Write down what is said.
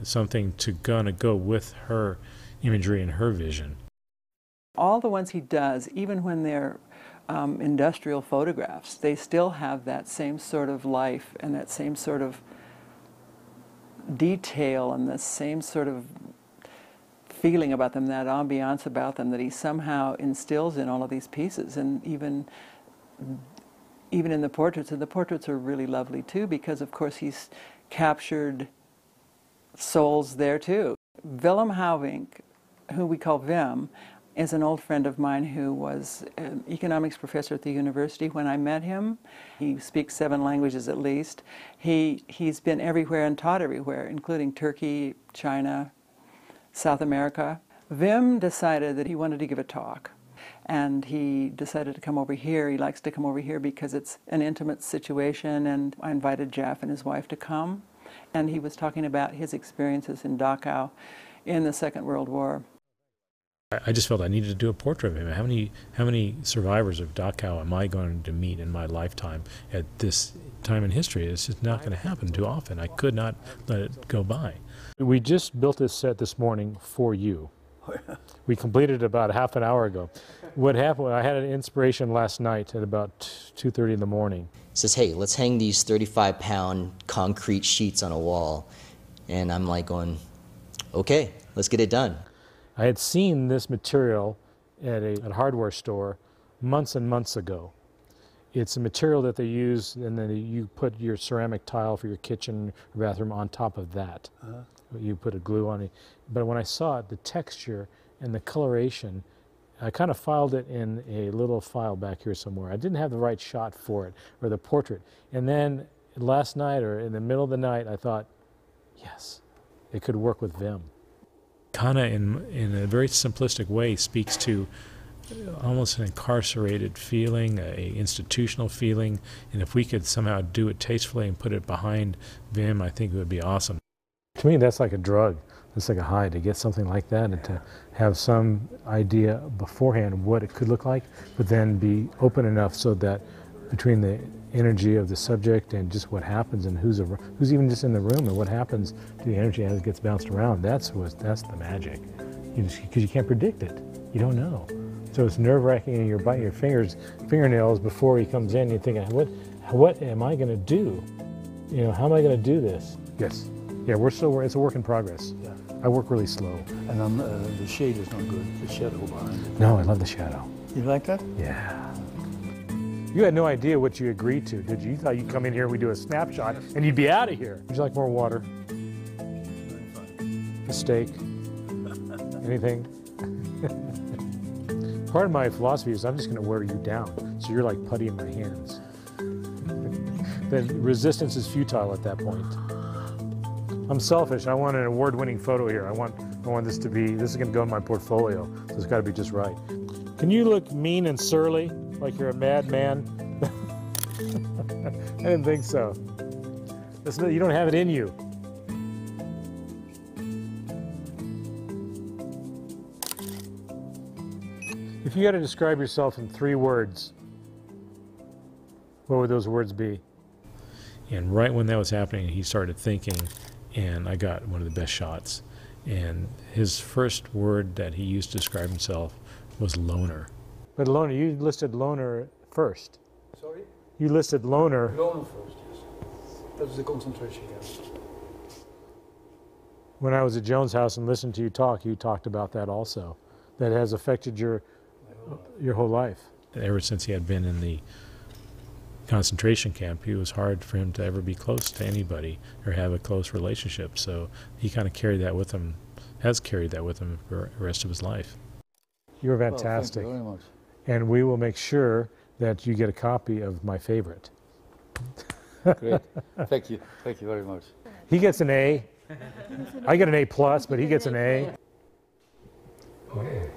Something to gonna go with her imagery and her vision. All the ones he does, even when they're industrial photographs, they still have that same sort of life and that same sort of detail and the same sort of feeling about them, that ambiance about them that he somehow instills in all of these pieces. And even in the portraits, and the portraits are really lovely too, because of course he's captured souls there too. Willem Houwink, who we call Wim, is an old friend of mine who was an economics professor at the university when I met him. He speaks 7 languages at least. He's been everywhere and taught everywhere, including Turkey, China, South America. Wim decided that he wanted to give a talk, and he decided to come over here. He likes to come over here because it's an intimate situation, and I invited Jeff and his wife to come, and he was talking about his experiences in Dachau in the Second World War. I just felt I needed to do a portrait of him. How many survivors of Dachau am I going to meet in my lifetime at this time in history? It's just not going to happen too often. I could not let it go by. We just built this set this morning for you. We completed it about half an hour ago. What happened, I had an inspiration last night at about 2:30 in the morning. He says, hey, let's hang these 35-pound concrete sheets on a wall. And I'm like going, okay, let's get it done. I had seen this material at a hardware store months and months ago. It's a material that they use, and then you put your ceramic tile for your kitchen or bathroom on top of that. You put a glue on it. But when I saw it, the texture and the coloration, I kind of filed it in a little file back here somewhere. I didn't have the right shot for it, or the portrait. And then last night, or in the middle of the night, I thought, yes, it could work with Wim. Kana, in a very simplistic way, speaks to almost an incarcerated feeling, a institutional feeling, and if we could somehow do it tastefully and put it behind Wim, I think it would be awesome. To me, that's like a drug. It's like a high to get something like that and to have some idea beforehand of what it could look like, but then be open enough so that between the energy of the subject and just what happens and who's even just in the room and what happens to the energy as it gets bounced around, that's the magic. Because you can't predict it. You don't know. So it's nerve-wracking, and you're biting your fingernails before he comes in. You're thinking, what am I going to do? You know, how am I going to do this? Yes. Yeah, it's a work in progress. Yeah. I work really slow. And then the shade is not good, the shadow behind it. No, I love the shadow. You like that? Yeah. You had no idea what you agreed to, did you? You thought you'd come in here, we'd do a snapshot, and you'd be out of here. Would you like more water? A steak? Anything? Part of my philosophy is I'm just going to wear you down, so you're like putty in my hands. Then resistance is futile at that point. I'm selfish. I want an award-winning photo here. I want this is going to go in my portfolio, so it's got to be just right. Can you look mean and surly, like you're a madman? I didn't think so. You don't have it in you. If you had to describe yourself in 3 words, what would those words be? And right when that was happening, he started thinking, and I got one of the best shots. And his first word that he used to describe himself was loner. But loner, you listed loner first. Sorry? You listed loner. Loner first, yes. That was the concentration camp. When I was at Jones' house and listened to you talked about that also. That has affected your whole life. Ever since he had been in the concentration camp, it was hard for him to ever be close to anybody or have a close relationship. So he kind of carried that with him, has carried that with him for the rest of his life. You're fantastic. Well, thank you very much. And we will make sure that you get a copy of my favorite. Great. Thank you. Thank you very much. He gets an A. I get an A+, but he gets an A. Okay.